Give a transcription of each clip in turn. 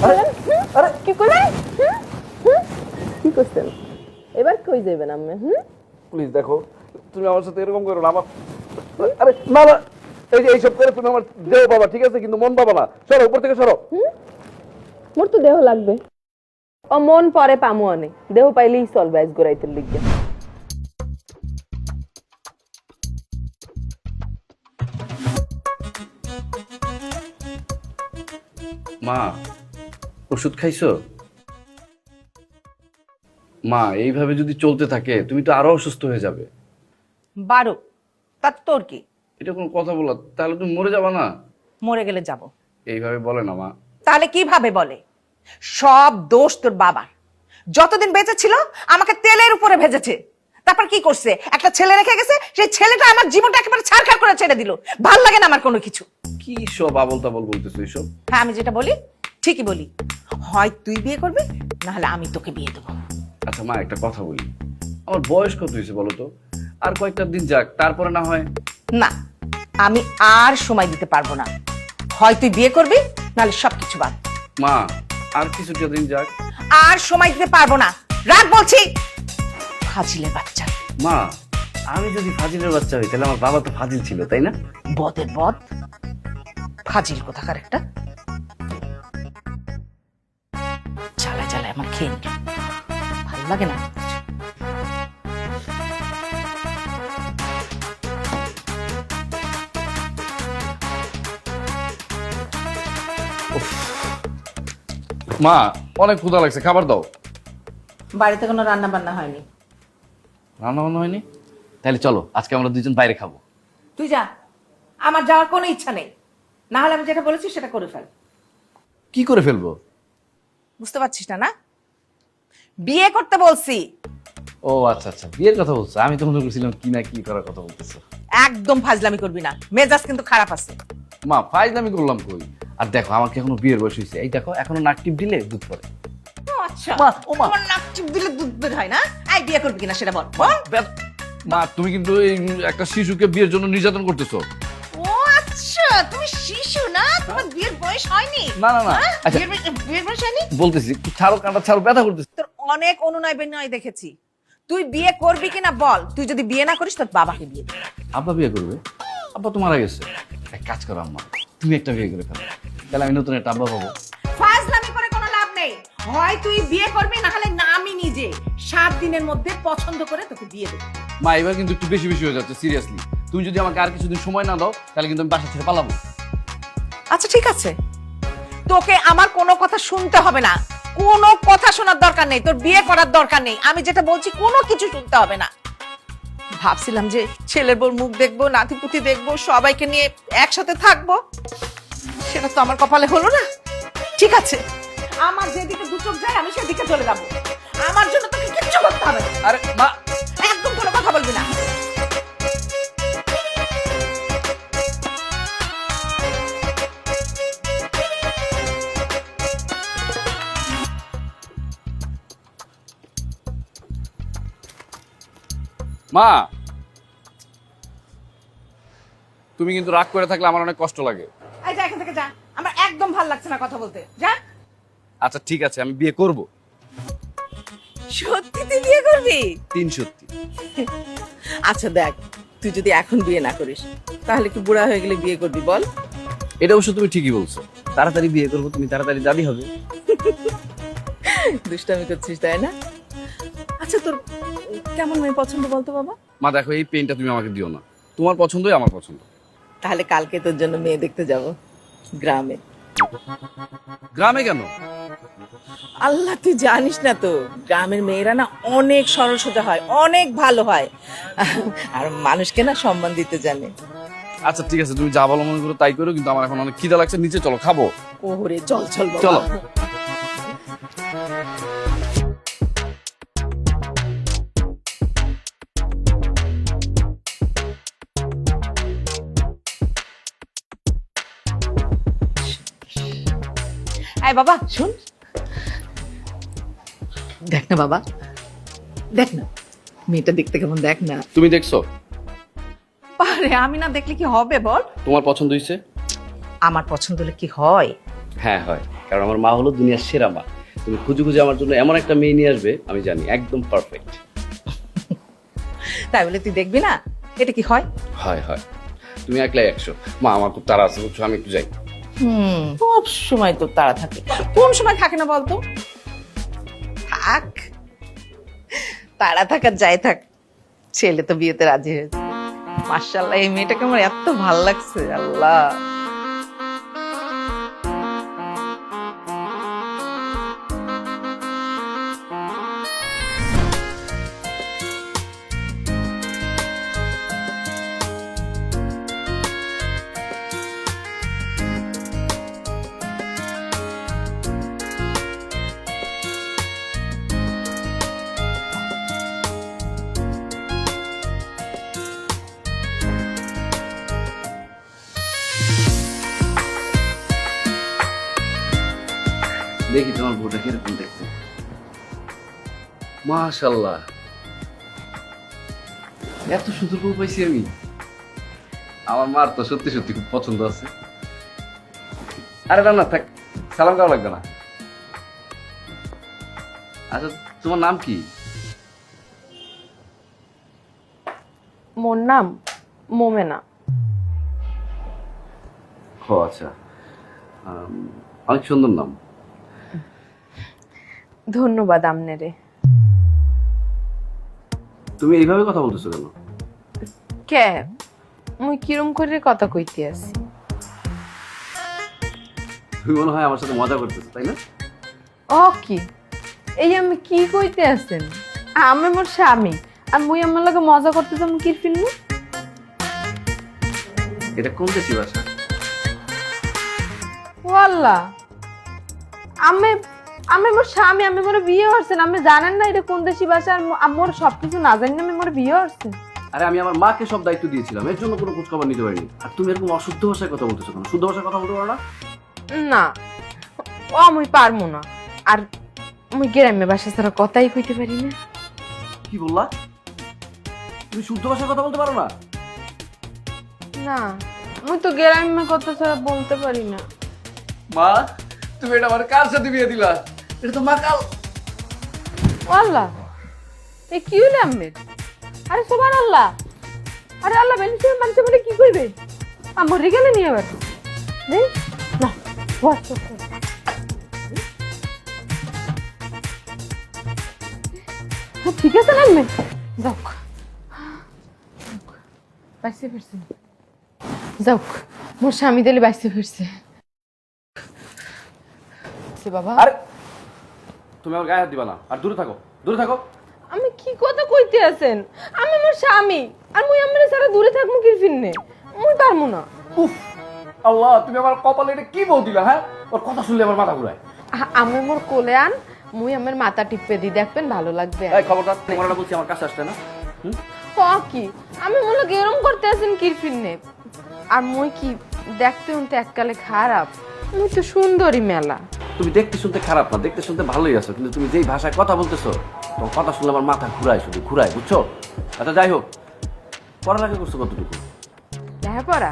আরে কি করলেন? কি করছেন? এবার কই যাবেন আম্মে? প্লিজ দেখো, তুমি আমার সাথে এরকম করো না। আমার আরে না না, এই যে এইসব করে তুমি আমার দেহ বাবা, ঠিক আছে, কিন্তু মন বাবা না। সরো, উপর থেকে সরো। মোর তো দেহ লাগবে। ও মন পরে পামু অনেক, দেহ পাইলেই চলবে আজ গোড়াইতে লিখবে। মা, ওষুধ খাইছো? মা, এইভাবে যদি চলতে থাকে তুমি তো আরো অসুস্থ হয়ে যাবে। 12 তার তোর কি? এটা কোনো কথা বলা? তাহলে তুমি মরে যাবা না। মরে গেলে যাব। এইভাবে বলে না মা। তাহলে কিভাবে বলে? সব দোষ তোর বাবার। যতদিন বেঁচে ছিল আমাকে তেলের উপরে ভেজেছে, তারপর কি করছে? একটা ছেলে রেখে গেছে, সেই ছেলেটা আমার জীবনটা একেবারে ছারখার করে ছেড়ে দিল। ভাল লাগে না আমার কোনো কিছু। কি সব আবল তাবল বলতেছো এইসব? হ্যাঁ, আমি যেটা বলি ঠিকই বলি। হয় তুই বিয়ে করবি, না হলে আমি তোকে বিয়ে দেবো। আচ্ছা মা, একটা কথা বলি, আমার বয়স কত হয়েছে বলো তো? আর কয়েকটা দিন যাক, তারপরে না হয়। না, আমি আর সময় দিতে পারবো না। হয় তুই বিয়ে করবি, নাহলে সবকিছু বাদ। মা, আর কিছুটা দিন যাক। আর সময় দিতে পারবো না, রাগ বলছি। ফাজিলের বাচ্চা। মা, আমি যদি ফাজিলের বাচ্চা হই তাহলে আমার বাবা তো ফাজিল ছিল, তাই না? বদের বদ, ফাজিল কোথাকার একটা। জ্বালায় জ্বালায় আমার খেয়ে নিল, ভালো লাগে না। মা, অনেক ক্ষুধা লাগছে, খাবার দাও। বাড়িতে কোনো রান্না বান্না হয়নি। রান্না বান্না হয়নি? তাহলে চলো আজকে আমরা দুজন বাইরে খাবো। তুই যা, আমার যাওয়ার কোনো ইচ্ছা নেই। না হলে আমি যেটা বলেছি সেটা করে ফেল। কি করে ফেলবো? বুঝতে পারছিস না? না, বিয়ে করতে বলছি। ও আচ্ছা আচ্ছা, বিয়ের কথা বলছো। আমি তো মনে করছিলাম কি না কি করার কথা বলতেছো। একদম ফাজলামি করবি না, মেজাজ কিন্তু খারাপ আছে। মা, ফাইজলামি করলাম কই? আর দেখো, আমাকে এখনো বিয়ের বয়স হয়েছে। এই দেখো, এখনো নাক টিপ দিলে দুধ পড়ে। আচ্ছা, মা, ও মা। তোমার নাক টিপ দিলে দুধ বের হয় না? এই বিয়ে করবি কিনা সেটা বল। বল। মা, তুমি কিন্তু এই একটা শিশুকে বিয়ের জন্য নির্যাতন করতেছো। ও আচ্ছা, তুমি শিশু না, তোমার বিয়ের বয়স হয়নি। না না না, হ্যাঁ? আচ্ছা বিয়ের বয়স হয়নি। বলতেছি, একটু ছাড়ো, কাঁটা ছাড়ো, ব্যথা করতেছে। তোর অনেক অনুনয় বিনয় দেখেছি। তুই বিয়ে করবি কিনা বল। তুই যদি বিয়ে না করিস তোর বাবাকে বিয়ে দে। আব্বা বিয়ে করবে? আব্বা তো মারা গেছে। এক কাজ করো আম্মা, তুমি একটা বিয়ে করে ফেলো, তাহলে আমি নতুন একটা আব্বা পাবো। ফাজলামি করে কোনো লাভ নেই। হয় তুই বিয়ে করবি, না হলে না আমি নিজে 7 দিনের মধ্যে পছন্দ করে তোকে বিয়ে দেব। মা, এবার কিন্তু একটু বেশি বেশি হয়ে যাচ্ছে, সিরিয়াসলি। তুমি যদি আমাকে আর কিছুদিন সময় না দাও তাহলে কিন্তু আমি বাসা ছেড়ে পালাবো। আচ্ছা ঠিক আছে, তোকে আমার কোনো কথা শুনতে হবে না। কোনো কথা শোনার দরকার নেই, তোর বিয়ে করার দরকার নেই। আমি যেটা বলছি কোনো কিছু শুনতে হবে না। ভাবছিলাম যে ছেলের বউর মুখ দেখবো, নাতিপুতি দেখবো, সবাইকে নিয়ে একসাথে থাকবো। সেটা তো আমার কপালে হলো না। ঠিক আছে, আমার যেদিকে দু চোখ যায় আমি সেদিকে চলে যাবো। আমার জন্য তোকে কিচ্ছু করতে হবে না। আরে মা, একদম কোনো কথা বলবি না। মা, তুমি কিন্তু রাগ করে থাকলে আমার অনেক কষ্ট লাগে। এই যা, এখান থেকে যা। আমার একদম ভাল লাগছে না কথা বলতে। যা। আচ্ছা ঠিক আছে, আমি বিয়ে করব। সত্যি তুই বিয়ে করবি? 3 সত্যি। আচ্ছা দেখ, তুই যদি এখন বিয়ে না করিস তাহলে কি বুড়া হয়ে গেলে বিয়ে করবি বল? এটা অবশ্য তুমি ঠিকই বলছো, তাড়াতাড়ি বিয়ে করবো, তুমি তাড়াতাড়ি দাদি হবে। দুষ্টামি করছিস তাই না? আচ্ছা তোর কেমন মেয়ে পছন্দ বলতো বাবা? মা দেখো, এই পেনটা তুমি আমাকে দিও না। তোমার পছন্দই আমার পছন্দ। তাহলে কালকে তোর জন্য মেয়ে দেখতে যাব গ্রামে। গ্রামে কেন? আল্লাহ, তুই জানিস না তো, গ্রামের মেয়েরা না অনেক সরল সোজা হয়, অনেক ভালো হয়, আর মানুষকে না সম্মান দিতে জানে। আচ্ছা ঠিক আছে, তুমি যা ভালো মনে করো তাই করো, কিন্তু আমার এখন অনেক খিদা লাগছে, নিচে চলো, খাবো। ওরে চল চল বাবা। চলো। আয় বাবা, শুন। দেখ না বাবা, দেখ না মেয়েটা দেখতে কেমন, দেখ না। তুমি দেখছো? আরে আমি না দেখলে কি হবে বল? তোমার পছন্দ হয়েছে? আমার পছন্দ হলে কি হয়? হ্যাঁ হয়। কারণ আমার মা হলো দুনিয়ার সেরা মা। তুমি খুঁজে খুঁজে আমার জন্য এমন একটা মেয়ে নিয়ে আসবে, আমি জানি একদম পারফেক্ট। তাই বলে তুই দেখবি না এটা কি হয়? হয় হয়, তুমি একলাই 100। মা আমার খুব তাড়া আছে বুঝছো, আমি একটু যাই। সব সময় তো তাড়া থাকে, কোন সময় থাকে না বলতো? থাক, তাড়া থাকার যাই থাক, ছেলে তো বিয়েতে রাজি হয়েছে। মাশাআল্লাহ, এই মেয়েটাকে আমার এত ভালো লাগছে। আল্লাহ, দেখি তোমার বউটা কিরকম দেখতে। মাশাআল্লাহ, এত সুন্দর বউ পাইছি আমি। আমার মার তো সত্যি সত্যি খুব পছন্দ আছে। আরে না না থাক, সালাম করা লাগবে না। আচ্ছা, তোমার নাম কি? মোর নাম মোমেনা। ও আচ্ছা, অনেক সুন্দর নাম। ধন্যবাদ আমনেরে। তুমি এইভাবে কথা বলতেছো কেন? কে মুই কিরম করে কথা কইতে আছি? তুমি মনে হয় আমার সাথে মজা করতেছো, তাই না? ও কি, এই আমি কি কইতে আছেন? আমি মোর স্বামী, আর মুই আমার লগে মজা করতেছি, আমি কি ফিল্ম? এটা কোন দেশি ভাষা? ও আল্লাহ, আমি আমি মোর স্বামী, আমি মোর বিয়ে হচ্ছেন, আমি জানেন না এটা কোন দেশি ভাষা? আর মোর সবকিছু না জানি না আমি মোর বিয়ে হচ্ছে। আরে আমি আমার মাকে সব দায়িত্ব দিয়েছিলাম, এর জন্য কোনো খোঁজ খবর নিতে পারিনি। আর তুমি এরকম অশুদ্ধ ভাষায় কথা বলতেছো কেন? শুদ্ধ ভাষায় কথা বলতে পারো না? না, ও আমি পারবো না। আর মুই গ্রাম্য ভাষা ছাড়া কথাই কইতে পারি না। কি বললা? তুমি শুদ্ধ ভাষায় কথা বলতে পারো না? না, মুই তো গ্রাম্য কথা ছাড়া বলতে পারি না। মা, তুমি এটা আমার কার সাথে বিয়ে দিলা? এটা তো মা কাল। ও আল্লাহ, এ কি হইলো আম্মের? আরে সুবহানাল্লাহ, আরে আল্লাহ বেলিছে মানুষে বলে কি কইবে? আমার রিগালে নিয়ে আবার নেই না। হোয়াট ঠিক আছে না আম্মে? যাওক বাইসে ফিরছে, যাওক মোর স্বামী দিলে বাইসে ফিরছে। বাবা, আরে তুমি আমার গায়ে হাত দিবা না, আর দূরে থাকো, দূরে থাকো। আমি কি কথা কইতে আছেন? আমি মোর স্বামী, আর মুই আমরে সারা দূরে থাকমু কি ফিরনে? মুই পারমু না। উফ আল্লাহ, তুমি আমার কপালে এটা কি বল দিলা? হ্যাঁ, ওর কথা শুনলে আমার মাথা ঘুরায়। আমি মোর কোলে আন, মুই আমার মাথা টিপে দি, দেখবেন ভালো লাগবে। এই খবরদার, তোমার না বলছি আমার কাছে আসতে না। হ কি, আমি মনে গেরম করতে আছেন কি ফিরনে? আর মুই কি দেখতে শুনতে এককালে খারাপ? মুই তো সুন্দরী মেলা। তুমি দেখতে শুনতে খারাপ না, দেখতে শুনতে ভালোই আছো, কিন্তু তুমি যেই ভাষায় কথা বলতেছো, তোমার কথা শুনলে আমার মাথা ঘুরায়, শুধু ঘুরায়, বুঝছো? আচ্ছা যাই হোক, পড়ালেখা করছো কতটুকু? লেখাপড়া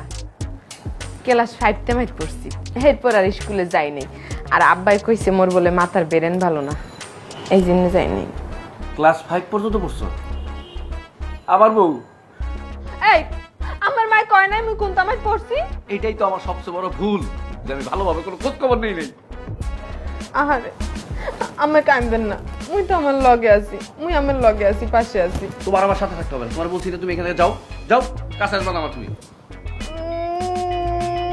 ক্লাস 5 তে মাইট পড়ছি, এরপর আর স্কুলে যাই নাই। আর আব্বাই কইছে মোর বলে মাথার বেরেন ভালো না, এই জন্য যাই নাই। ক্লাস 5 পর্যন্ত পড়ছো? আবার বউ? এই আমার মাই কয় নাই মুই কোন তামাই পড়ছি? এইটাই তো আমার সবচেয়ে বড় ভুল, যে আমি ভালোভাবে কোনো খোঁজ খবর নেই নেই। আহারে, আমার কাঁদবেন না, মুই তো আমার লগে আছি, মুই আমার লগে আছি, পাশে আছি। তোমার আমার সাথে থাকতে হবে না, তোমার বলছি না, তুমি এখান থেকে যাও, যাও, কাছে আসবে না আমার তুমি।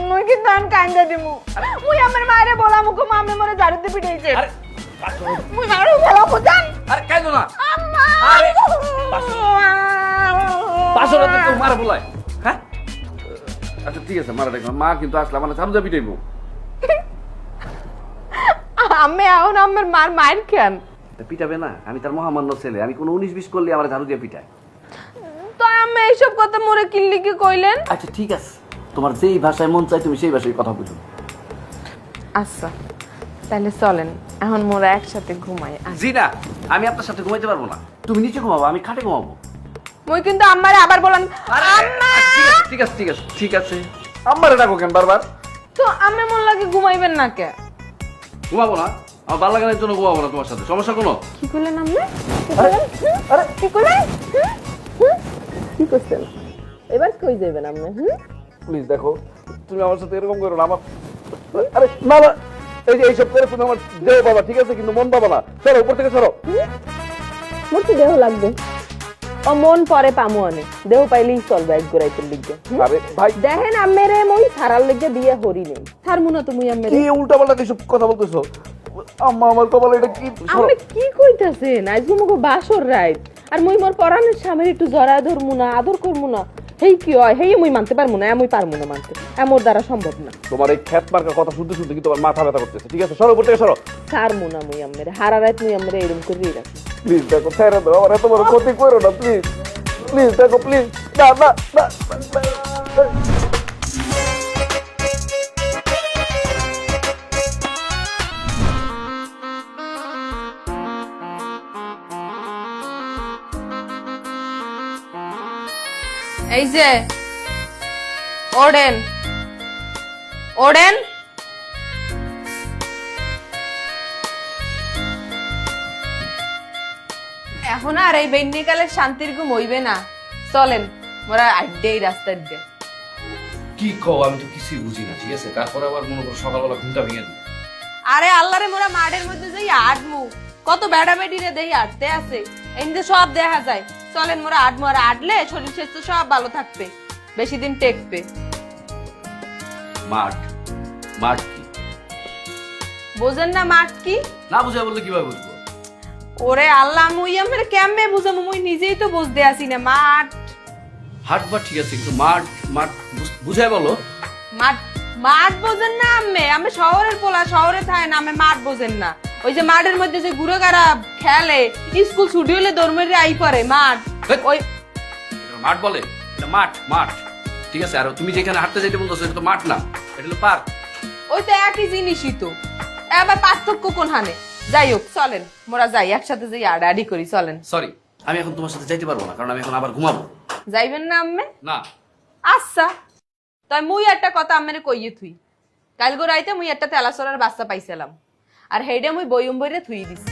মুই কিন্তু আন কান্দা দিমু, মুই আমার মায়েরে বলামু কো মামে মরে ঝাড়ুতে পিটাইছে। আরে মুই মারু বলামু জান। আরে কাইদো না। আম্মা, আরে পাশে তো মারা বলায়। হ্যাঁ আচ্ছা ঠিক আছে, মারা দেখলাম, মা কিন্তু আসলে আমার ঝাড়ু দিয়ে পিটাইবো। আমি এখন আমার মার মায়ের কেন? পিটাবে না, আমি তার মহামান্য ছেলে, আমি কোনো 19-20 করলে আমার ঝাড়ু দিয়ে পিটায়। তো আমি এইসব কথা মোরে কিল্লি কি কইলেন? আচ্ছা ঠিক আছে, তোমার যেই ভাষায় মন চাই তুমি সেই ভাষায় কথা বুঝো। আচ্ছা তাহলে চলেন এখন মোরা একসাথে ঘুমাই। জি না, আমি আপনার সাথে ঘুমাইতে পারবো না, তুমি নিচে ঘুমাবো, আমি খাটে ঘুমাবো। মুই কিন্তু আম্মারে আবার বলেন আম্মা। ঠিক আছে ঠিক আছে ঠিক আছে, আম্মারে ডাকো কেন বারবার? তো আমি মন লাগে ঘুমাইবেন না কে? ঘুমাবো না, আমার ভালো লাগানোর জন্য ঘুমাবো না তোমার সাথে, সমস্যা কোনো? কি করলেন আপনি? কি করলেন? কি করছেন? এবার কই যাবেন আপনি? প্লিজ দেখো, তুমি আমার সাথে এরকম করো না। আমার আরে না না, এই যে এইসব করে তুমি আমার দেহ বাবা, ঠিক আছে, কিন্তু মন বাবা না। সরো উপর থেকে সরো। মোর তো দেহ লাগবে। ও মন পরে পামু অনেক, দেহ পাইলেই চলবে এক গোড়াইতে লিখবে। আরে ভাই, দেখেন আম্মেরে মই সারার লিখে বিয়ে হরি নেই, ছাড়মু না তুমি আম্মেরে। কি উল্টা পাল্টা এইসব কথা বলতেছো? আম্মা আমার কপালে এটা কি? আপনি কি কইতাছেন? আজকে মগো বাসর রাইত, আর মই মোর পরাণের স্বামীর একটু জড়া ধরমু না, আদর করমু না, হেই কি হয়? হেই মই মানতে পারমু না, আমি পারমু না মানতে, এমন দ্বারা সম্ভব না। তোমার এই খ্যাত মার্কার কথা শুনতে শুনতে কি তোমার মাথা ব্যথা করতেছে? ঠিক আছে, সরো উপর থেকে সরো। ছাড়মু না মই আম্মেরে, হারা রাত মই আম্মেরে এরকম করেই রাখি। প্লিজ দেখো, ছেড়ে দাও, আমার এত বড় ক্ষতি করো না, প্লিজ প্লিজ দেখো, প্লিজ। না না না, এই যে ওড়েন ওড়েন, এখন আর এই বেন্নিকালের শান্তির ঘুম হইবে না, চলেন মোরা আড্ডেই রাস্তার দিয়ে। কি কও? আমি তো কিছুই বুঝি না, ঠিক আছে? তারপরে আবার মনে করো সকালবেলা ঘুমটা ভেঙে দিই। আরে আল্লাহরে মোরা মাঠের মধ্যে যাই আটমু, কত বেড়া বেড়িরে দেই আটতে আছে, এমনি সব দেখা যায়। চলেন মোরা আটমু, আর আটলে শরীর স্বাস্থ্য সব ভালো থাকবে, বেশি দিন টেকবে। মাঠ, মাঠ কি? বোঝেন না মাঠ কি? না বুঝে বললে কিভাবে বুঝবো? ওরে আল্লাহ, মুই আমার কেমনে বুঝামু, মুই নিজেই তো বুঝতে আসি না। মাঠ হাট বা ঠিক আছে, কিন্তু মাঠ মাঠ বুঝাই বলো। মাঠ মাঠ বোঝেন না আম্মে? আমি শহরের পোলা, শহরে থাকে না, আমি মাঠ বোঝেন না? ওই যে মাঠের মধ্যে যে গুড়ো গাড়া খেলে, স্কুল ছুটি হলে দৌড়মেরে আই পড়ে মাঠ, ওই এটা মাঠ বলে? এটা মাঠ, মাঠ, ঠিক আছে। আর তুমি যেখানে হাঁটতে যাইতে বলতেছো, এটা তো মাঠ না, এটা হলো পার্ক। ওই তো একই জিনিসই তো, আবার পার্থক্য কোনখানে? যাই হোক চলেন মোরা যাই, একসাথে যাই আডাআডি করি, চলেন। সরি, আমি এখন তোমার সাথে যাইতে পারবো না, কারণ আমি এখন আবার ঘুমাবো। যাইবেন না আম্মে? না। আচ্ছা, তাই মুই একটা কথা আম্মেরে কইয়ে থুই। কাল গো রাইতে মুই একটা তেলাচড়ার বাচ্চা পাইছিলাম, আর হেডে মুই বইম বইরে থুই দিছি,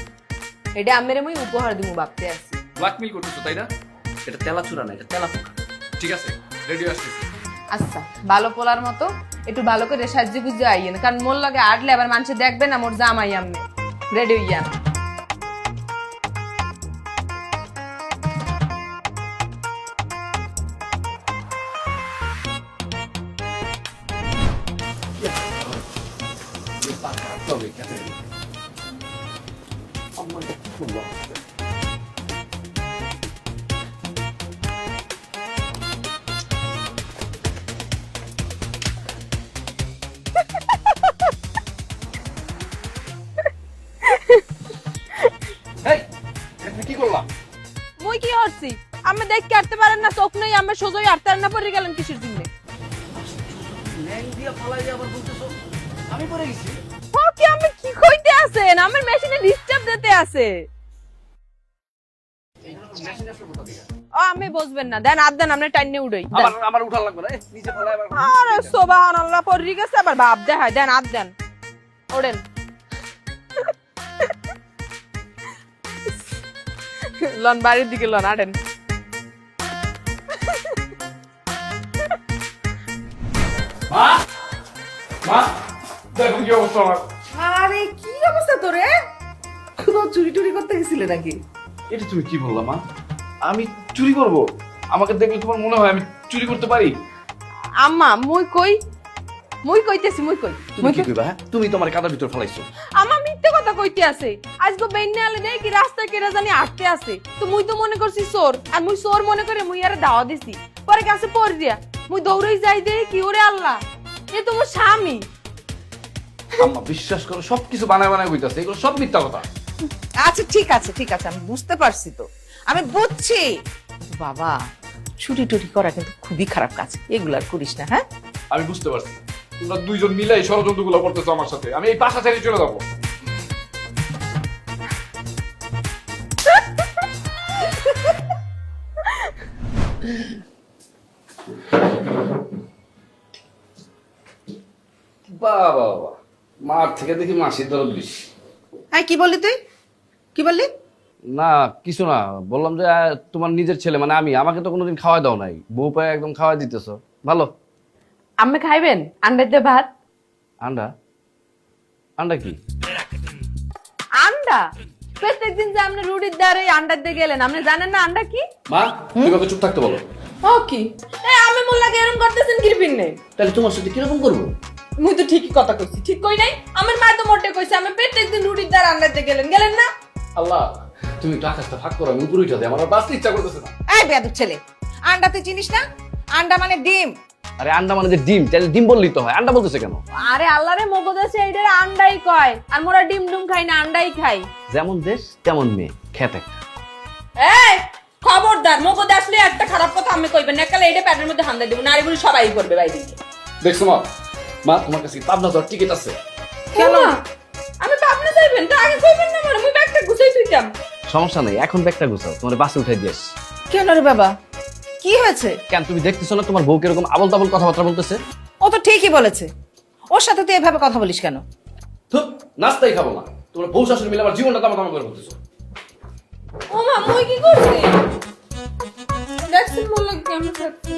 হেডে আম্মেরে মুই উপহার দিমু ভাবতে আছি। ব্ল্যাকমেল করতেছো তাই না? এটা তেলা চূড়া না, এটা তেলা পোকা। ঠিক আছে, রেডি আসতেছি। আচ্ছা, ভালো পোলার মতো একটু ভালো করে সাহায্য গুজে আইয়েন, কারণ মোর লাগে আটলে আবার মানুষে দেখবে না মোর জামাই। আম্মে রেডি হইয়া কি করলাম? মুই কি করছি? আমি দেখ কাটতে পারেন না, চোখ নেই, আমি সোজই আটতে না পড়ে গেলেন কিসের জন্য? আমি পরে গেছি। কি আমি কি কইতে আছেন? আমার মেশিনে ডিস্টার্ব দিতে আছে। ও আমি বুঝবেন না, দেন আপ দেন, আপনি টাইনে উড়াই। আমার উঠার লাগবে না, নিচে ফেলাই আবার। আরে সুবহানাল্লাহ, পড়ে গেছে আবার ভাব দেখায়, দেন আপ দেন, ওড়েন। লন বাড়ির দিকে লন, আড়েন। মা, মা, দেখো কি অবস্থা আমার। আরে কি অবস্থা তোরে? কোনো চুরি টুরি করতে গেছিলে নাকি? এটা তুমি কি বললা মা? আমি চুরি করব? আমাকে দেখলে তোমার মনে হয় আমি চুরি করতে পারি? আম্মা মুই কই, মুই কইতেছি, মুই কই। তুমি কি কইবা? হ্যাঁ, তুমি তোমার কাদার ভিতর ফলাইছো। আমার মিথ্যে কথা কইতে আছে। আজকে বেন্নে আলে দেই কি রাস্তায় কেরা জানি আটতে আছে, তো মুই তো মনে করছি চোর, আর মুই চোর মনে করে মুই আরে দাওয়া দিছি, পরে কাছে পড় দিয়া মুই দৌড়ই যাই দে কি, ওরে আল্লাহ, এ তো মোর স্বামী। আম্মা বিশ্বাস করো, সবকিছু বানায় বানায় কইতাছে, এগুলো সব মিথ্যা কথা। আচ্ছা ঠিক আছে ঠিক আছে, আমি বুঝতে পারছি, তো আমি বুঝছি। বাবা, চুরি টুরি করা কিন্তু খুবই খারাপ কাজ, এগুলো আর করিস না। হ্যাঁ আমি বুঝতে পারছি, তোমরা দুইজন মিলে এই ষড়যন্ত্রগুলো করতেছো আমার সাথে। আমি এই বাসা ছেড়ে চলে যাবো। বাবা বাবা, মার থেকে দেখি মাসির দরদ বেশি। হ্যাঁ, কি বললি তুই? কি বললি? না কিছু না, বললাম যে তোমার নিজের ছেলে মানে আমি, আমাকে তো কোনোদিন খাওয়াই দাও নাই, বউ পায়ে একদম খাওয়াই দিতেছো। ভালো। আমি খাইবেন আন্ডা দিয়ে ভাত? আন্ডা? আন্ডা কি? আন্ডা প্রত্যেকদিন যে আপনি রুটির দ্বারে আন্ডা দিয়ে গেলেন, আপনি জানেন না আন্ডা কি? মা তুমি ওকে চুপ থাকতে বলো। ও কি আমি মোল্লাকে এরকম করতেছেন কিরপিন নেই? তাহলে তোমার সাথে কিরকম করবো? মুই তো ঠিকই কথা কইছি, ঠিক কই নাই? আমার মা তো মোটে কইছে আমি প্রত্যেকদিন রুটির দ্বারা আন্ডা দিয়ে গেলেন না? আল্লাহ তুমি একটু আকাশটা ফাঁক করো, আমি উপরে উঠে দেয়, আমার আর বাঁচতে ইচ্ছা করতেছে না। এই বেয়াদব ছেলে, আন্ডা তুই চিনিস না? আন্ডা মানে ডিম। আরে আন্ডা মানে যে ডিম, তাহলে ডিম বললেই তো হয়, আন্ডা বলতেছে কেন? আরে আল্লাহ রে, মগজ আছে এইটার আন্ডাই কয়, আর মোরা ডিম ডুম খাই না, আন্ডাই খাই। যেমন দেশ তেমন মেয়ে, খেতে। এই খবরদার, মগজ আসলে একটা খারাপ কথা আমি কইবেন না, কালে এইটা প্যাটের মধ্যে হামদা দিব, নারী বুড়ি সবাই করবে বাইরে। দেখছো মা, মা তোমার কাছে পাবনা যাওয়ার টিকিট আছে। কেন আমি পাবনা যাইবেন তো আগে কইবেন না, মানে মুই ব্যাগটা গুছাই তুইতাম। সমস্যা নেই, এখন ব্যাগটা গুছাও, তোমার বাসে উঠাই দিয়েছ। কেন রে বাবা, কি হয়েছে? কেন তুমি দেখতেছো না তোমার বউ কিরকম আবল তাবল কথাবার্তা বলতেছে? ও তো ঠিকই বলেছে, ওর সাথে তুই এভাবে কথা বলিস কেন? ধুপ, নাস্তাই খাবো না, তোমার বউ শাশুড়ি মিলে আমার জীবনটা তামা তামা করে বলতেছো। ও মা, মুই কি করছি? দেখছেন মোল্লা কেমন থাকছে?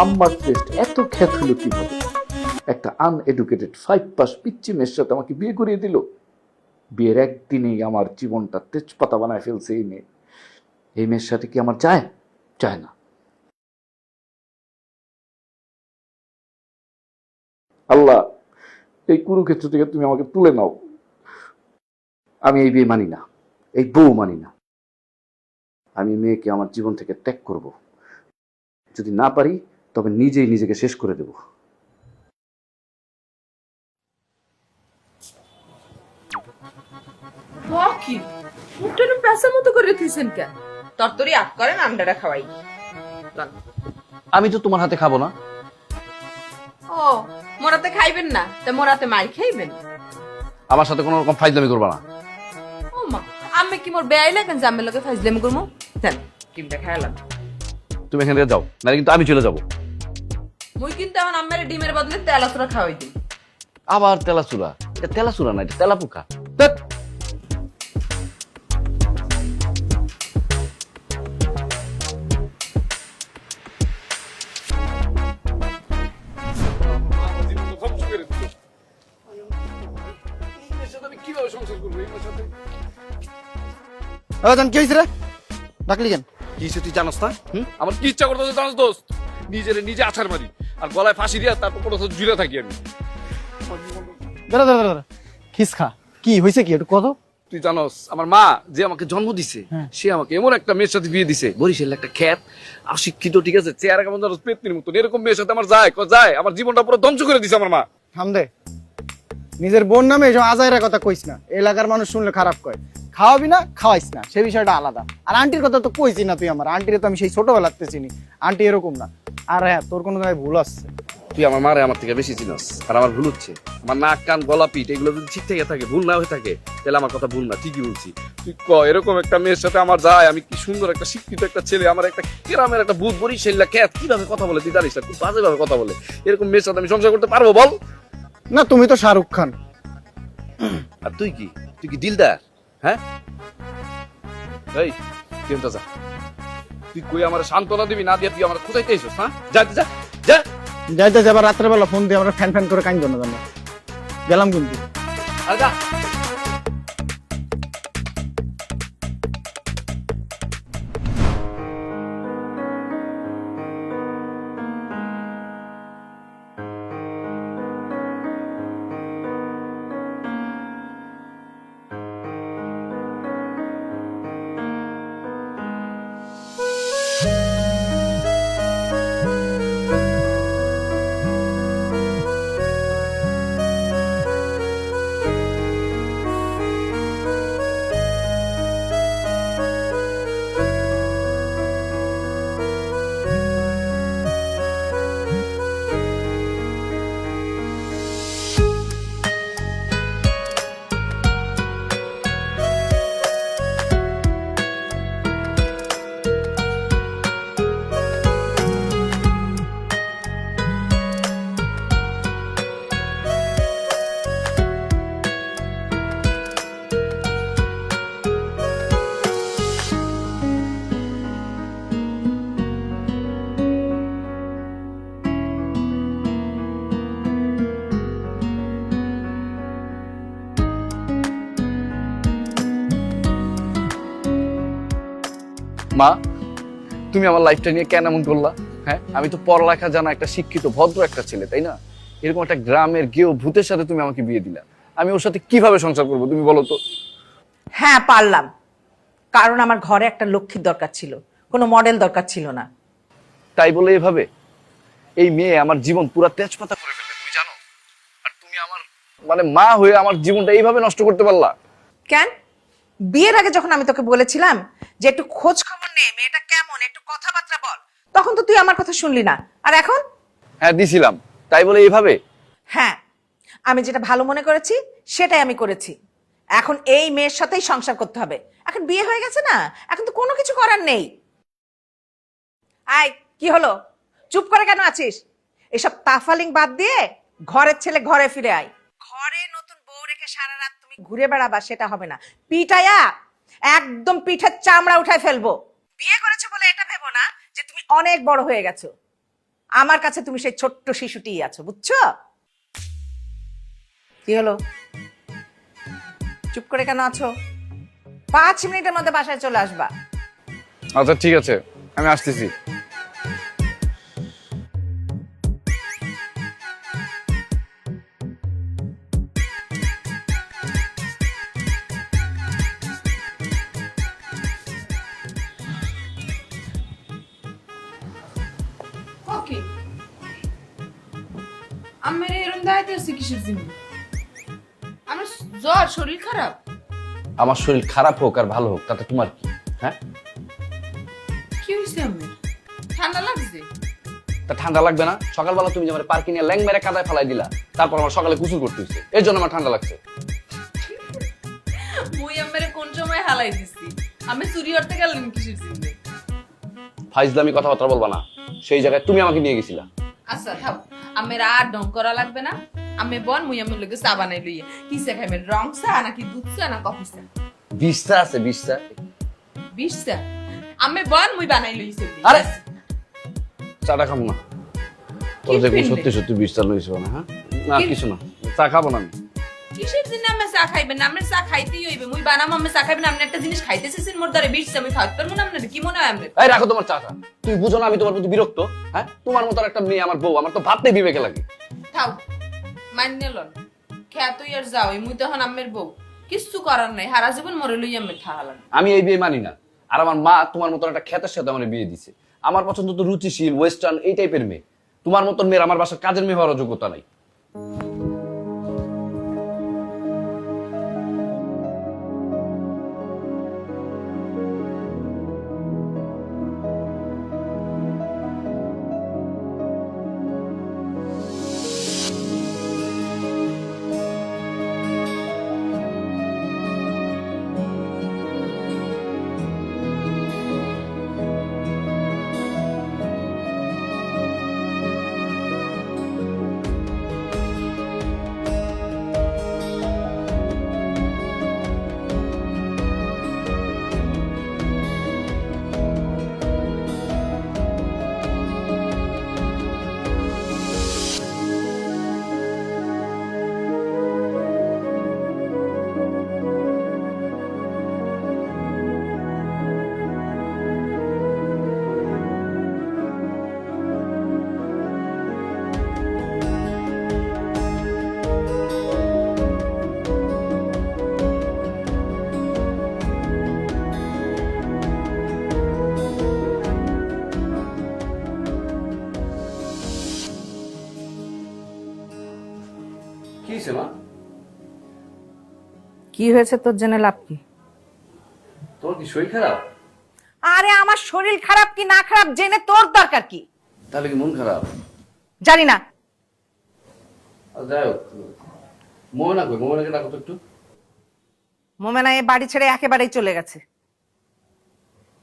আম্মার টেস্ট এত খ্যাত হলো কিভাবে? একটা আনএডুকেটেড 5 পাস পিচ্চি মেয়ের সাথে আমাকে বিয়ে করিয়ে দিল। বিয়ের একদিনেই আমার জীবনটা তেজপাতা বানায় ফেলছে এই মেয়ে। এই মেয়ের সাথে কি আমার যায়? যায় না। আল্লাহ, এই কুরুক্ষেত্র থেকে তুমি আমাকে তুলে নাও। আমি এই বিয়ে মানি না, এই বউ মানি না। আমি মেয়েকে আমার জীবন থেকে ত্যাগ করব। যদি না পারি তবে নিজেই নিজেকে শেষ করে দেব। কি মুখটা পেঁচার মতো করে দিয়েছেন কেন? তরতরি আট করেন, আন্ডাটা খাওয়াই। আমি তো তোমার হাতে খাবো না। ও মোরাতে খাইবেন না, তা মোরাতে মাই খাইবেন? আমার সাথে কোনো রকম ফাইজলামি করবা না। ও মা, আমি কি মোর বেয়াই লাগেন যে আমি লোকে ফাইজলামি করবো? দেন ডিমটা খাইলাম। তুমি এখান থেকে যাও, নাহলে কিন্তু আমি চলে যাবো। মুই কিন্তু এখন আম্মের ডিমের বদলে তেলাচুরা খাওয়াই দিই। আবার তেলাচুরা? এটা তেলাচুরা না, এটা তেলাপোকা। ধ্যাৎ। কিভাবে সংসার করবো এই মেয়ের সাথে? কি হয়েছে রে? ডাকলি কেন? কি হইছে তুই জানোস না? আমার কি ইচ্ছা করতেছে জানোস দোস্ত? নিজেরে নিজে আছাড় মারি আর গলায় ফাঁসি দিয়া তারপর কোনো জুড়ে থাকি আমি। দাঁড়া দাঁড়া দাঁড়া, খিস খা। কি হয়েছে, কি একটু কত? তুই জানোস আমার মা যে আমাকে জন্ম দিছে, সে আমাকে এমন একটা মেয়ের সাথে বিয়ে দিছে, বরিশালের একটা খ্যাত, অশিক্ষিত, ঠিক আছে, চেহারা কেমন জানোস, পেতনির মতন। এরকম মেয়ের সাথে আমার যায়, আমার জীবনটা পুরো ধ্বংস করে দিছে আমার মা। থাম দে, নিজের বোন নামে এসব আজাইরা কথা কইস না, এলাকার মানুষ শুনলে খারাপ কয়। খাওয়াবি না, খাওয়াইস না, সে বিষয়টা আলাদা। আর আন্টির কথা তো কইছি না তুই আমার, আন্টিরে তো আমি সেই ছোটবেলাতে চিনি, আন্টি এরকম না। আর হ্যাঁ, তোর কোনো জায়গায় ভুল আসছে। তুই আমার মারে আমার থেকে বেশি চিনস, আর আমার ভুল হচ্ছে। আমার নাক কান গলা পিঠ এগুলো যদি ঠিক থেকে থাকে, ভুল না হয়ে থাকে, তাহলে আমার কথা ভুল না, ঠিকই বলছি। তুই ক এরকম একটা মেয়ের সাথে আমার যায়, আমি কি সুন্দর একটা শিক্ষিত একটা ছেলে, আমার একটা গ্রামের একটা ভূত বরিশাল খ্যাত, কিভাবে কথা বলে তুই জানিস না, খুব বাজে ভাবে কথা বলে। এরকম মেয়ের সাথে আমি সংসার করতে পারবো বল? না, তুমি তো শাহরুখ খান। আর তুই কি দিলদার? হ্যাঁ এই কেমন যা, তুই কই আমার সান্ত্বনা দিবি না দিয়া তুই আমার খুঁজাইতে এসেছিস? হ্যাঁ যা যা যা। যাইতে যাবার রাত্রেবেলা ফোন দিয়ে আমরা ফ্যান ফ্যান করে কাইন্দ না জানো, গেলাম কিন্তু। আর যা। মা, তুমি আমার লাইফটা নিয়ে কেন এমন করলা? হ্যাঁ, আমি তো পড়ালেখা জানা একটা শিক্ষিত ভদ্র একটা ছেলে, তাই না? এরকম একটা গ্রামের গেও ভূতের সাথে তুমি আমাকে বিয়ে দিলা, আমি ওর সাথে কিভাবে সংসার করবো তুমি বলো তো? হ্যাঁ পারলাম, কারণ আমার ঘরে একটা লক্ষ্মীর দরকার ছিল, কোনো মডেল দরকার ছিল না। তাই বলে এভাবে এই মেয়ে আমার জীবন পুরো তেজপাতা করে ফেলবে, তুমি জানো? আর তুমি আমার মানে মা হয়ে আমার জীবনটা এইভাবে নষ্ট করতে পারলা? কেন? বিয়ের আগে যখন আমি তোকে বলেছিলাম যে একটু খোঁজ খবর নে, মেয়েটা কেমন, একটু কথাবার্তা বল, তখন তো তুই আমার কথা শুনলি না। আর এখন? হ্যাঁ দিছিলাম, তাই বলে এইভাবে? হ্যাঁ, আমি যেটা ভালো মনে করেছি সেটাই আমি করেছি। এখন এই মেয়ের সাথেই সংসার করতে হবে। এখন বিয়ে হয়ে গেছে না, এখন তো কোনো কিছু করার নেই। আয়, কি হলো? চুপ করে কেন আছিস? এসব তাফালিং বাদ দিয়ে ঘরের ছেলে ঘরে ফিরে আয়। ঘরে নতুন বউ রেখে সারা রাত তুমি ঘুরে বেড়াবা, সেটা হবে না। পিটায়া একদম পিঠের চামড়া উঠায় ফেলবো। বিয়ে করেছো বলে এটা ভেবো না যে তুমি অনেক বড় হয়ে গেছো। আমার কাছে তুমি সেই ছোট্ট শিশুটিই আছো, বুঝছো? কি হলো? চুপ করে কেন আছো? 5 মিনিটের মধ্যে বাসায় চলে আসবা। আচ্ছা ঠিক আছে, আমি আসতেছি। ওকে, আমার এরকম দায়িত্ব আছে কিসের জন্য? আমার জ্বর, শরীর খারাপ। আমার শরীর খারাপ হোক আর ভালো হোক তাতে তোমার কি? হ্যাঁ, কি হয়েছে আমার? ঠান্ডা লাগছে? তা ঠান্ডা লাগবে না? সকালবেলা তুমি যে আমার পার্কে নিয়ে ল্যাং মেরে কাদায় ফেলাই দিলা, তারপর আমার সকালে গোসল করতে হয়েছে, এর জন্য আমার ঠান্ডা লাগছে। মুই আমারে কোন সময় হালাই দিছি? আমি চুরি করতে গেলাম কিসের জন্য? ফাইজলামি কথাবার্তা বলবা না, সেই জায়গায় তুমি আমাকে নিয়ে গেছিলা। আচ্ছা থাক, আমার আর ঢং করা লাগবে না। আমি বন মুই আমার লগে চা বানাই লইয়ে। কি চা খাইবেন? রং চা নাকি দুধ চা না কফি চা? বিষটা আছে, বিষটা। বিশ চা? আমি বন মুই বানাই লইছি। আরে চাটা খাবো না, তোর কি দেখুন ফিরলে? সত্যি সত্যি বিষটা লইছো না? হ্যাঁ না, কি- কিছু না, চা খাবো না আমি। কিসের জন্য আমি চা খাইবেন? আমার চা খাইতেই হইবে। মুই বানাম, আমি চা খাইবেন। আপনি একটা জিনিস খাইতেছেন মোর দ্বারে বিশ চা আমি খাইতে পারবো না? আপনার কি মনে হয়? আমরা এই রাখো তোমার চাটা, তুমি বুঝো না আমি তোমার প্রতি বিরক্ত? হ্যাঁ, তোমার মতো একটা মেয়ে আমার বউ, আমার তো ভাবতে বিবেকে লাগে। থাও, মান্য লন খেয়া তুই আর যাও। মুই তখন আমের বউ, কিচ্ছু করার নাই। হারা জীবন মরে লই আমি থাকালাম। আমি এই বিয়ে মানি না। আর আমার মা তোমার মতন একটা খ্যাতের সাথে আমার বিয়ে দিছে। আমার পছন্দ তো রুচিশীল, ওয়েস্টার্ন এই টাইপের মেয়ে। তোমার মতন মেয়ের আমার বাসার কাজের মেয়ে হওয়ার যোগ্যতা নাই। কি হয়েছে মা? কি হয়েছে তোর জেনে লাভ কি? তোমার কি শরীর খারাপ? আরে আমার শরীর খারাপ কি না খারাপ জেনে তোর দরকার কি? তাহলে কি মন খারাপ? জানি না। যাই হোক, মোমেনা কই? মোমেনাকে ডাকো তো একটু। মোমেনা এই বাড়ি ছেড়ে একেবারেই চলে গেছে।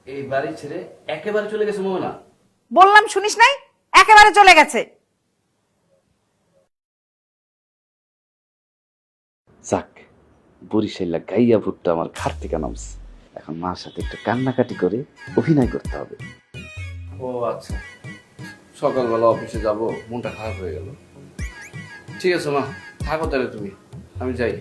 এই বাড়ি ছেড়ে একেবারে চলে গেছে মোমেনা? বললাম শুনিস নাই? একেবারে চলে গেছে। যাক, বরিশাইলা গাইয়া ভুট্টা আমার ঘাট থেকে নামছে। এখন মার সাথে একটু কান্নাকাটি করে অভিনয় করতে হবে। ও আচ্ছা, সকালবেলা অফিসে যাব, মনটা খারাপ হয়ে গেল। ঠিক আছে মা, থাকো তাহলে তুমি, আমি যাই।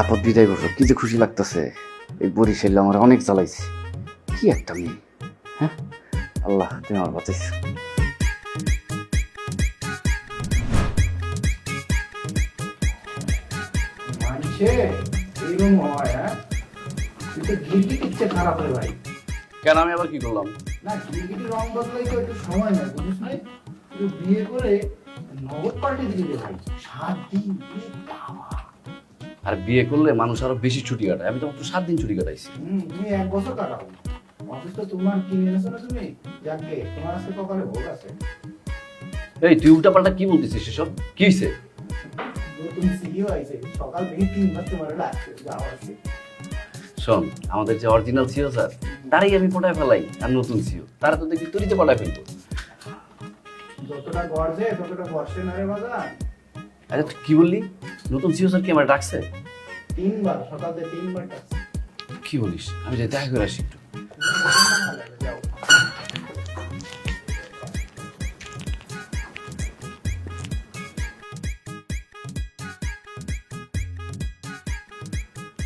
আপদ বিদায় করছো, কি যে খুশি লাগতেছে। এই বরিশাল আমার অনেক জ্বালাইছে। কি একটা মেয়ে, হ্যাঁ? আল্লাহ তুমি আমার বাঁচাইছো। কেন আমি আবার কি করলাম? না গিরগিটি রং বদলাই তো একটু সময় নেয়, বুঝিস নাই? তুই বিয়ে করে নগদ পাল্টে দিলি রে ভাই। 7 দিন আর বিয়ে করলে মানুষ আরো বেশি ছুটি কাটায়, আমি তো মাত্র 7 দিন ছুটি কাটাইছি। তুমি 1 বছর কাটাও। অফিস তো তোমার কিনে এনেছো না তুমি? যাকে তোমার আজকে কপালে ভোগ আছে। এই তুই উল্টা পাল্টা কি বলতেছিস এসব? কি হয়েছে? নতুন সিইও আইছে, সকাল থেকে 3 বার তোমার লাগছে যাওয়া আছে। শোন, আমাদের যে অরিজিনাল সিও স্যার, তারই আমি পটায় ফেলাই, আর নতুন সিও তারা তো দেখি তুই তো পটায় ফেলবো। যতটা গর্জে ততটা বর্ষে না রে বাজান। আরে তুই কি বললি? নতুন সিও স্যার কি আমার ডাকছে? 3 বার, সকাল থেকে 3 বার ডাকছে। কি বলিস? আমি যাই দেখা করে আসি একটু। যাও।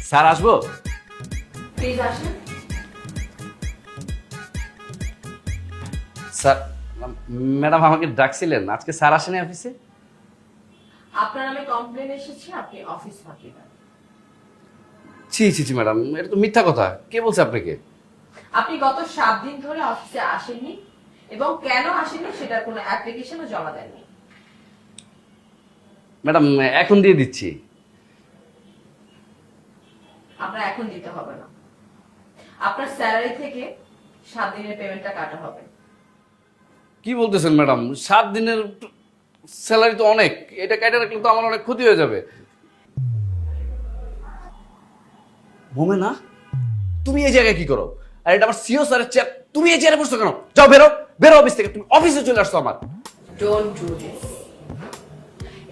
স্যার আসবো? প্লিজ আসেন। স্যার, ম্যাডাম আমাকে ডাকছিলেন, আজকে স্যার আসেনি অফিসে? আপনার নামে কমপ্লেন এসেছে, আপনি অফিস ফাঁকি দেন। ছি ছি ছি ম্যাডাম, এটা তো মিথ্যা কথা। কে বলছে আপনাকে? আপনি গত 7 দিন ধরে অফিসে আসেননি এবং কেন আসেননি সেটার কোনো অ্যাপ্লিকেশনও জমা দেননি। ম্যাডাম এখন দিয়ে দিচ্ছি। আপনার এখন দিতে হবে না, আপনার স্যালারি থেকে 7 দিনের পেমেন্টটা কাটা হবে। কি বলতেছেন ম্যাডাম? 7 দিনের স্যালারি তো অনেক, এটা কেটে রাখলে তো আমার অনেক ক্ষতি হয়ে যাবে। মোমেনা, তুমি এই জায়গায় কি করো? আর এটা আমার সিও স্যারের চেয়ার, তুমি এই চেয়ারে বসছো কেন? যাও বেরো, বেরো অফিস থেকে। তুমি অফিসে চলে আসছো আমার। Don't do this.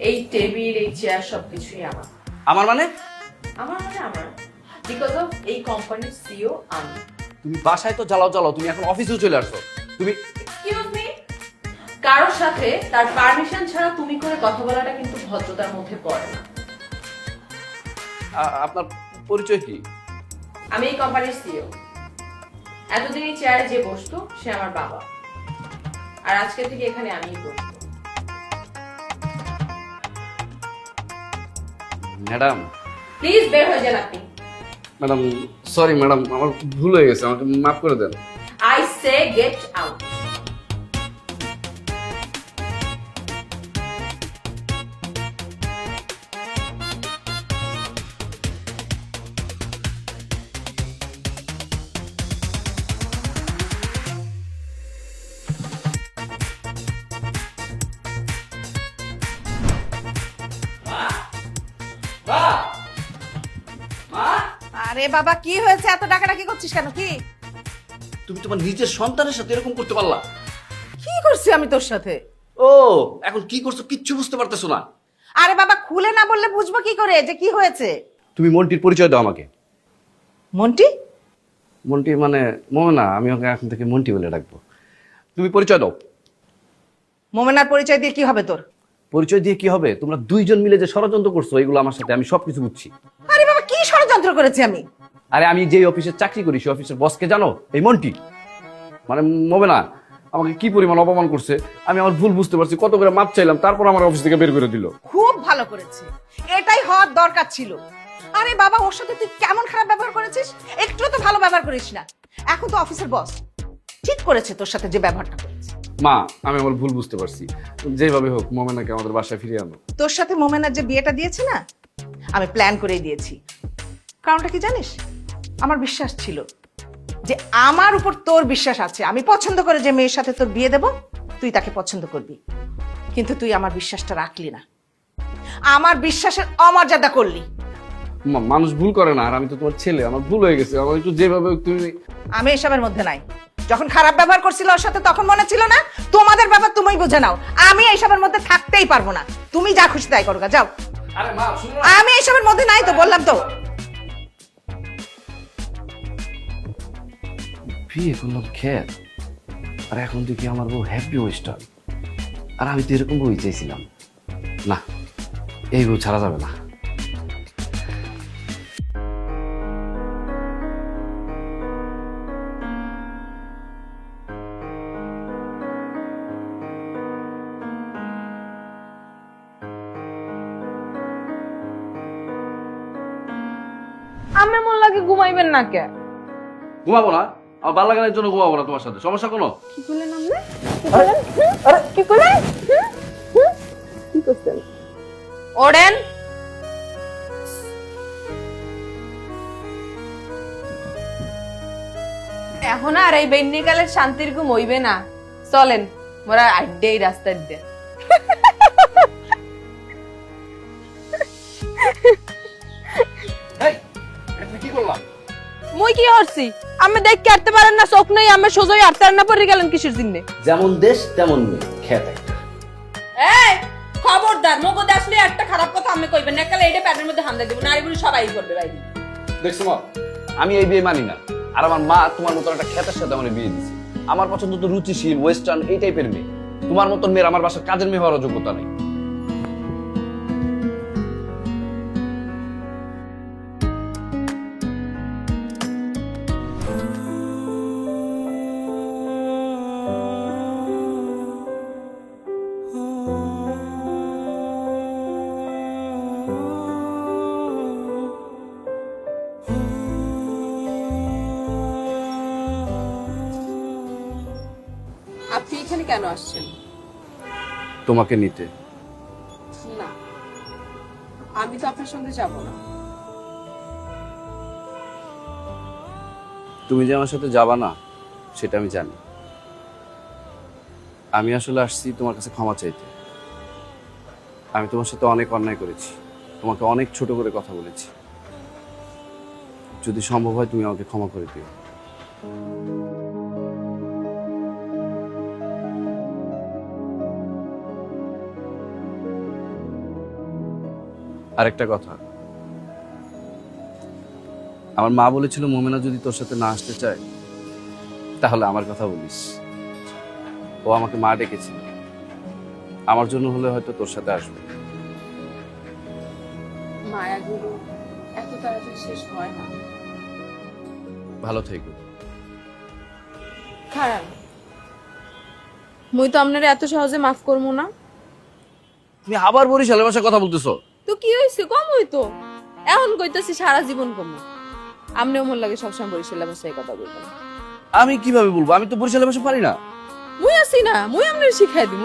এই টেবিল, এই চেয়ার সবকিছুই আমার। আমার মানে? আমার বিকজ অফ এই কোম্পানির সিইও আমি। তুমি বাসায় তো জ্বালাও জ্বালাও, তুমি এখন অফিসেও চলে আসছো। তুমি এক্সকিউজ মি, কারোর সাথে তার পারমিশন ছাড়া তুমি করে কথা বলাটা কিন্তু ভদ্রতার মধ্যে পড়ে না। আপনার পরিচয় কি? আমি এই কোম্পানির সিইও। এতদিন এই চেয়ারে যে বসতো সে আমার বাবা, আর আজকে থেকে এখানে আমিই বসবো। ম্যাডাম, প্লিজ বের হয়ে যান আপনি। ম্যাডাম সরি ম্যাডাম, আমার ভুল হয়ে গেছে, আমাকে মাফ করে দেন। I say get out. আরে বাবা কি হয়েছে, এত ডাকাডাকি করছিস কেন? কি তুমি তোমার নিজের সন্তানের সাথে এরকম করতে পারলা? কি করছি আমি তোর সাথে? ও, এখন কি করছো কিচ্ছু বুঝতে পারতেছো না? আরে বাবা খুলে না বললে বুঝবো কি করে যে কি হয়েছে? তুমি মন্টির পরিচয় দাও আমাকে। মন্টি? মন্টি মানে মোমেনা, আমি ওকে এখন থেকে মন্টি বলে ডাকবো। তুমি পরিচয় দাও। মোমেনার পরিচয় দিয়ে কি হবে তোর? পরিচয় দিয়ে কি হবে? তোমরা দুইজন মিলে যে ষড়যন্ত্র করছো এগুলো আমার সাথে, আমি সবকিছু বুঝছি। আরে বাবা কি ষড়যন্ত্র করেছি আমি? আরে আমি যেই অফিসে চাকরি করি সেই অফিসের বসকে জানো? এই মন্টি মানে মোমেনা আমাকে কি পরিমাণ অপমান করছে। আমি আমার ভুল বুঝতে পারছি, কত করে মাপ চাইলাম, তারপর আমার অফিস থেকে বের করে দিল। খুব ভালো করেছে, এটাই হওয়ার দরকার ছিল। আরে বাবা ওর সাথে তুই কেমন খারাপ ব্যবহার করেছিস? একটু তো ভালো ব্যবহার করিস না। এখন তো অফিসের বস, ঠিক করেছে তোর সাথে যে ব্যবহারটা করেছে। মা, আমি আমার ভুল বুঝতে পারছি, যেভাবে হোক মোমেনাকে আমাদের বাসায় ফিরিয়ে আনো। তোর সাথে মোমেনার যে বিয়েটা দিয়েছে না, আমি প্ল্যান করেই দিয়েছি। কারণটা কি জানিস? আমার বিশ্বাস ছিল যে আমার উপর তোর বিশ্বাস আছে, আমি পছন্দ করে যে মেয়ের সাথে তোর বিয়ে দেব তুই তাকে পছন্দ করবি, কিন্তু তুই আমার বিশ্বাসটা রাখলি না, আমার বিশ্বাসের অমর্যাদা করলি। মানুষ ভুল করে না, আর আমি তো তোমার ছেলে, আমার ভুল হয়ে গেছে। আমার একটু যেভাবে হোক তুমি। আমি এসবের মধ্যে নাই। যখন খারাপ ব্যবহার করছিল ওর সাথে তখন মনে ছিল না? তোমাদের ব্যাপার তুমি বুঝে নাও, আমি এইসবের মধ্যে থাকতেই পারবো না। তুমি যা খুশি তাই করো, যাও। আরে মা শুনো না। আমি এইসবের মধ্যে নাই তো, বললাম তো। বিয়ে করলাম খ্যাত, আর এখন দেখি আমার বউ হ্যাপি ওয়েস্টার্ন, আর আমি তো এরকম বই চাইছিলাম। না, এই বউ ছাড়া যাবে না। লাগে ঘুমাইবেন না কে? ঘুমাবো না, আমার ভালো লাগানোর জন্য ঘুমাবো না তোমার সাথে, সমস্যা কোনো? কি করলেন আপনি? কি করলেন? কি করলেন? কি করছেন? ওড়েন। এখন আর এই বেন্নিকালের শান্তির ঘুম হইবে না। চলেন মোরা আড্ডেই রাস্তার দিয়ে। এই, এটা কি করলাম? মুই কি করছি? আমি দেখতে আটতে পারেন না, চোখ নেই, আমি সোজাই আটতে না পড়ে গেলেন কিসের জন্য? যেমন দেশ তেমন মেয়ে, খেত একটা। এই খবরদার, মগো আসলে একটা খারাপ কথা আমি কইবেন না, কালে এটা প্যাডের মধ্যে হামলা দেব, নারীগুলো সবাই করবে ভাই। দেখছো মা, আমি এই বিয়ে মানি না। আর আমার মা তোমার মতন একটা খেতের সাথে আমার বিয়ে দিছে। আমার পছন্দ তো রুচিশীল, ওয়েস্টার্ন এই টাইপের মেয়ে। তোমার মতন মেয়ের আমার বাসার কাজের মেয়ে হওয়ার যোগ্যতা নেই। আপনি এখানে কেন আসছেন? তোমাকে নিতে। না, আমি তো আপনার সঙ্গে যাব না। তুমি যে আমার সাথে যাবা না সেটা আমি জানি। আমি আসলে আসছি তোমার কাছে ক্ষমা চাইতে। আমি তোমার সাথে অনেক অন্যায় করেছি, তোমাকে অনেক ছোট করে কথা বলেছি। যদি সম্ভব হয় তুমি আমাকে ক্ষমা করে দিও। আরেকটা কথা, আমার মা বলেছিল মোমেনা যদি তোর সাথে না আসতে চায় তাহলে আমার কথা বলিস। ও আমাকে মা ডেকেছিল, আমার জন্য হলে হয়তো তোর সাথে আসবে। মায়াগুলো এত তাড়াতাড়ি শেষ হয় না। ভালো থেকো। খারাপ, মুই তো আপনারা এত সহজে মাফ করবো না। তুমি আবার বরিশালের ভাষায় কথা বলতেছো? তো কি হয়েছে, কম হইতো। এখন কইতাছি সারা জীবন কম। আমনেও মন লাগে সবসময় বরিশালের ভাষায় কথা বলবেন। আমি কিভাবে বলবো? আমি তো বরিশালের ভাষা পারি না। মুই আছি না, মুই আপনার শিখাই দিব।